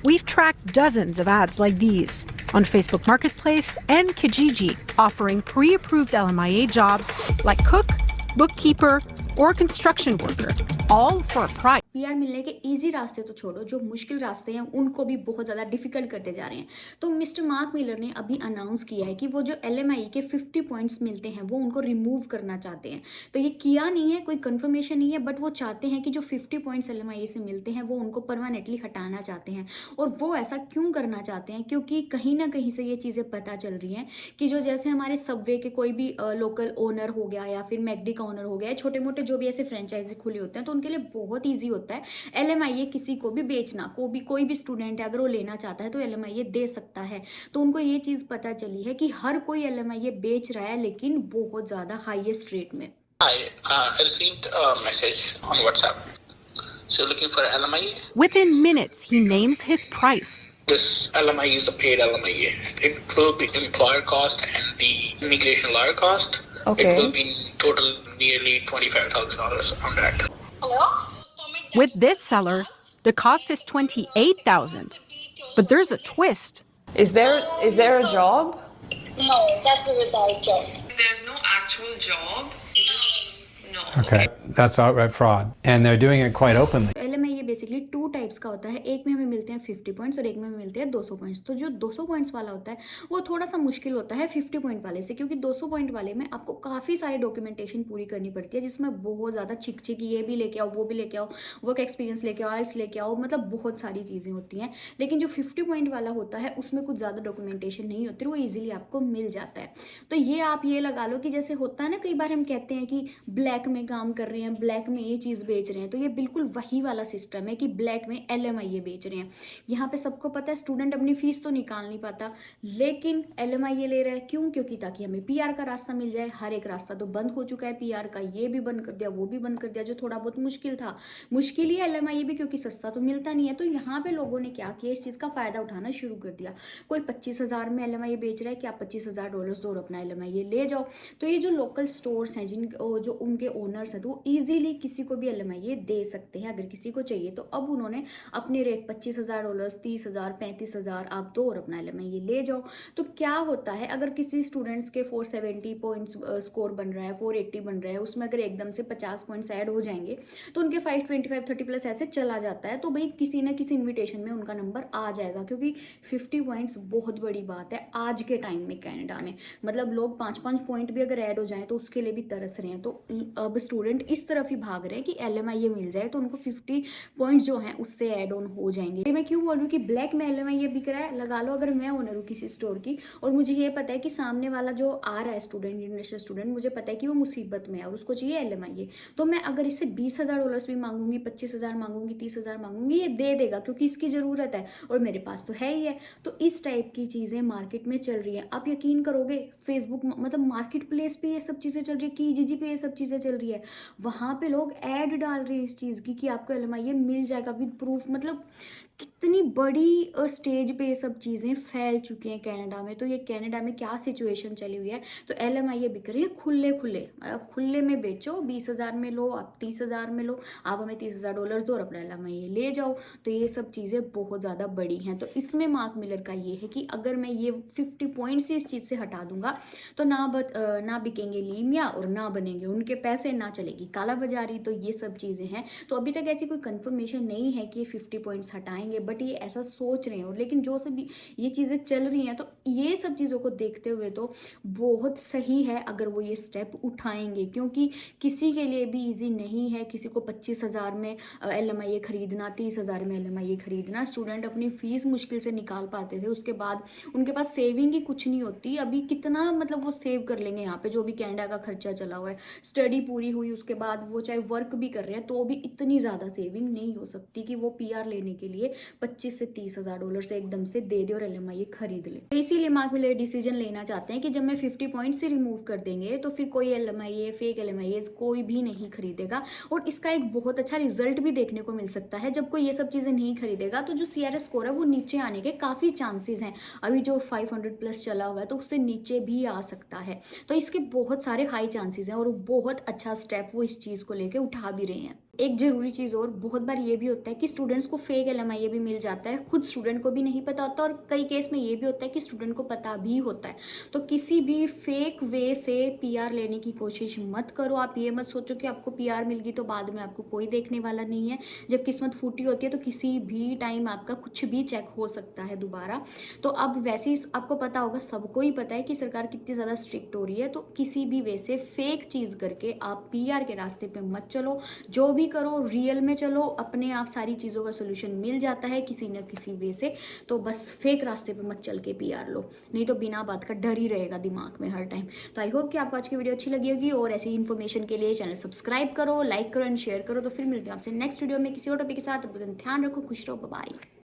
We've tracked dozens of ads like these on Facebook Marketplace and Kijiji, offering pre-approved LMIA jobs like cook, bookkeeper, or construction worker, all for a price. PR मिलने के easy रास्ते तो छोड़ो, जो मुश्किल रास्ते हैं उनको भी बहुत ज़्यादा डिफिकल्ट करते जा रहे हैं। तो मिस्टर मार्क मिलर ने अभी अनाउंस किया है कि वो जो एलएमआई के 50 पॉइंट्स मिलते हैं वो उनको रिमूव करना चाहते हैं। तो ये किया नहीं है, कोई कंफर्मेशन नहीं है, बट वो चाहते हैं कि जो 50 पॉइंट्स एलएमआई से मिलते हैं वो उनको परमानेंटली हटाना चाहते हैं। और वो ऐसा क्यों करना चाहते हैं? क्योंकि कहीं ना कहीं से ये चीज़ें पता चल रही हैं कि जो जैसे हमारे सबवे के कोई भी लोकल ओनर हो गया या फिर मैकडी का ओनर हो गया, छोटे मोटे जो भी ऐसे फ्रेंचाइजी खुले होते हैं, तो उनके लिए बहुत ईजी होता है एलएमआईए किसी को भी बेचना। कोई भी स्टूडेंट है, अगर वो लेना चाहता है तो एलएमआईए दे सकता है। तो उनको ये चीज़ पता चली है कि हर कोई एलएमआईए बेच रहा है, लेकिन बहुत ज़्यादा हाईएस्ट रेट में। Hi, I received a message on WhatsApp. So looking for LMIA? Within minutes, he names his price. This LMIA is a paid LMIA. It will be employer cost and the immigration lawyer cost. Okay. It will be total nearly $25,000 on that. Hello? With this seller, the cost is $28,000. But there's a twist. Is there a job? No, that's a without job. There's no actual job. You just no. Okay, that's outright fraud. And they're doing it quite openly. LMIA basically 2 types का होता है। एक में हमें मिलते हैं 50 points और एक में हमें मिलते हैं 200 पॉइंट्स। तो जो 200 पॉइंट्स वाला होता है वो थोड़ा सा मुश्किल होता है 50 पॉइंट वाले से, क्योंकि 200 पॉइंट वाले में आपको काफ़ी सारे डॉक्यूमेंटेशन पूरी करनी पड़ती है, जिसमें बहुत ज़्यादा चिक ये भी लेके आओ, वो भी लेके आओ, वर्क एक्सपीरियंस लेके आओ, आइल्स लेके आओ, मतलब बहुत सारी चीज़ें होती हैं। लेकिन जो 50 पॉइंट वाला होता है उसमें कुछ ज़्यादा डॉक्यूमेंटेशन नहीं होती, वो ईजिली आपको मिल जाता है। तो ये आप ये लगा लो कि जैसे होता है ना, कई बार हम कहते हैं कि ब्लैक में काम कर रहे हैं, ब्लैक में ये चीज़ बेच रहे हैं, तो ये बिल्कुल वही वाला सिस्टम है कि ब्लैक में एलएमआईए बेच रहे हैं। यहाँ पे सबको पता है स्टूडेंट अपनी फीस तो निकाल नहीं पाता, लेकिन एलएमआईए ले रहा है। क्यों? क्योंकि ताकि हमें पीआर का रास्ता मिल जाए। हर एक रास्ता तो बंद हो चुका है पीआर का, ये भी बंद कर दिया, वो भी बंद कर दिया, जो थोड़ा बहुत मुश्किल था। मुश्किल ही एलएमआईए भी, क्योंकि सस्ता तो मिलता नहीं है। तो यहाँ पे लोगों ने क्या किया, इस चीज़ का फ़ायदा उठाना शुरू कर दिया। कोई 25,000 में एलएमआईए बेच रहा है कि आप $25,000 दो और अपना एलएमआईए ले जाओ। तो ये जो लोकल स्टोर्स हैं, जो उनके ओनर्स हैं, तो वो ईजिली किसी को भी एलएमआईए दे सकते हैं अगर किसी को चाहिए। तो अब उन्होंने अपने रेट $25,000, $30,000, $35,000 आप दो और अपना एलएमआईए ले जाओ। तो क्या होता है, अगर किसी स्टूडेंट्स के 470 पॉइंट्स स्कोर बन रहा है, 480 बन रहा है, उसमें अगर एकदम से 50 पॉइंट्स ऐड हो जाएंगे तो उनके 525, 30 प्लस ऐसे चला जाता है। तो भाई किसी न किसी इन्विटेशन में उनका नंबर आ जाएगा, क्योंकि 50 पॉइंट्स बहुत बड़ी बात है आज के टाइम में कनाडा में। मतलब लोग 5-5 पॉइंट भी अगर ऐड हो जाएं तो उसके लिए भी तरस रहे हैं। तो अब स्टूडेंट इस तरफ ही भाग रहे हैं कि एलएमआईए मिल जाए तो उनको 50 पॉइंट्स जो हैं उससे ऐड ऑन हो जाएंगे। मैं क्यों बोल रही हूँ कि ब्लैक में एलएमआईए बिक रहा है? लगा लो अगर मैं ओनर हूँ किसी स्टोर की और मुझे ये पता है कि सामने वाला जो आ रहा है स्टूडेंट, इंटरनेशनल स्टूडेंट, मुझे पता है कि वो मुसीबत में है और उसको चाहिए एलएमआईए, तो मैं अगर इससे $20,000 भी मांगूंगी, 25,000 मांगूंगी, 30,000 मांगूंगी, ये दे देगा क्योंकि इसकी ज़रूरत है और मेरे पास तो है ही है। तो इस टाइप की चीज़ें मार्केट में चल रही हैं। आप यकीन करोगे, फेसबुक मतलब मार्केट प्लेस पे ये सब चीज़ें चल रही है, कीजीजी पे ये सब चीज़ें चल रही है। वहाँ पे लोग ऐड डाल रहे हैं इस चीज़ की कि आपको एलएमआईए मिल जाएगा विद प्रूफ। मतलब कितनी बड़ी स्टेज पे ये सब चीज़ें फैल चुकी हैं कनाडा में। तो ये कनाडा में क्या सिचुएशन चली हुई है, तो एलएमआईए बिक रही है खुले में बेचो। 20,000 में लो, आप 30,000 में लो, आप हमें $30,000 दो और अपना एलएमआईए ले जाओ। तो ये सब चीज़ें बहुत ज़्यादा बड़ी हैं। तो इसमें मार्क मिलर का ये है कि अगर मैं ये 50 पॉइंट्स इस चीज़ से हटा दूंगा तो ना बिकेंगे लीमिया और ना बनेंगे उनके पैसे, ना चलेगी काला बाजारी। तो ये सब चीज़ें हैं। तो अभी तक ऐसी कोई कंफर्मेशन नहीं है कि ये 50 पॉइंट्स हटाएंगे, बट ये ऐसा सोच रहे हो। लेकिन जो सब ये चीज़ें चल रही हैं तो ये सब चीज़ों को देखते हुए तो बहुत सही है अगर वो ये स्टेप उठाएंगे, क्योंकि किसी के लिए भी इजी नहीं है। किसी को 25,000 में एलएमआईए खरीदना, 30,000 में एलएमआईए खरीदना। स्टूडेंट अपनी फीस मुश्किल से निकाल पाते थे, उसके बाद उनके पास सेविंग ही कुछ नहीं होती। अभी कितना मतलब वो सेव कर लेंगे यहाँ पे, जो भी कनाडा का खर्चा चला हुआ है, स्टडी पूरी हुई उसके बाद वो चाहे वर्क भी कर रहे हैं तो भी इतनी ज़्यादा सेविंग नहीं हो सकती कि वो पीआर लेने के लिए 25 से $30,000 से एकदम से दे दे और एलएमआईए खरीद ले। तो इसीलिए मार्क मिलर डिसीजन लेना चाहते हैं कि जब मैं 50 पॉइंट से रिमूव कर देंगे तो फिर कोई एलएमआईए, फेक एलएमआईए कोई भी नहीं खरीदेगा। और इसका एक बहुत अच्छा रिजल्ट भी देखने को मिल सकता है। जब कोई ये सब चीज़ें नहीं खरीदेगा तो जो सीआरएस स्कोर है वो नीचे आने के काफ़ी चांसेस हैं। अभी जो 500 प्लस चला हुआ है तो उससे नीचे भी आ सकता है। तो इसके बहुत सारे हाई चांसेस हैं और बहुत अच्छा स्टेप वो इस चीज़ को लेके उठा भी रहे हैं। एक ज़रूरी चीज़ और, बहुत बार ये भी होता है कि स्टूडेंट्स को फेक LMIA भी मिल जाता है, खुद स्टूडेंट को भी नहीं पता होता, और कई केस में ये भी होता है कि स्टूडेंट को पता भी होता है। तो किसी भी फेक वे से PR लेने की कोशिश मत करो। आप ये मत सोचो कि आपको PR मिल गई तो बाद में आपको कोई देखने वाला नहीं है। जब किस्मत फूटी होती है तो किसी भी टाइम आपका कुछ भी चेक हो सकता है दोबारा। तो अब वैसे ही आपको पता होगा, सबको ही पता है कि सरकार कितनी ज़्यादा स्ट्रिक्ट हो रही है। तो किसी भी वे से फेक चीज़ करके आप PR के रास्ते पे मत चलो। जो भी करो रियल में चलो, अपने आप सारी चीज़ों का सोल्यूशन मिल जाता है किसी न किसी वे से। तो बस फेक रास्ते पे मत चल के PR लो, नहीं तो बिना बात का डर ही रहेगा दिमाग में हर टाइम। तो आई होप कि आपको आज की वीडियो अच्छी लगी होगी, और ऐसी इन्फॉर्मेशन के लिए चैनल सब्सक्राइब करो, लाइक करो एंड शेयर करो। तो फिर मिलते हैं आपसे नेक्स्ट वीडियो में किसी और टॉपिक के साथ। ध्यान रखो, खुश रहो, बाय।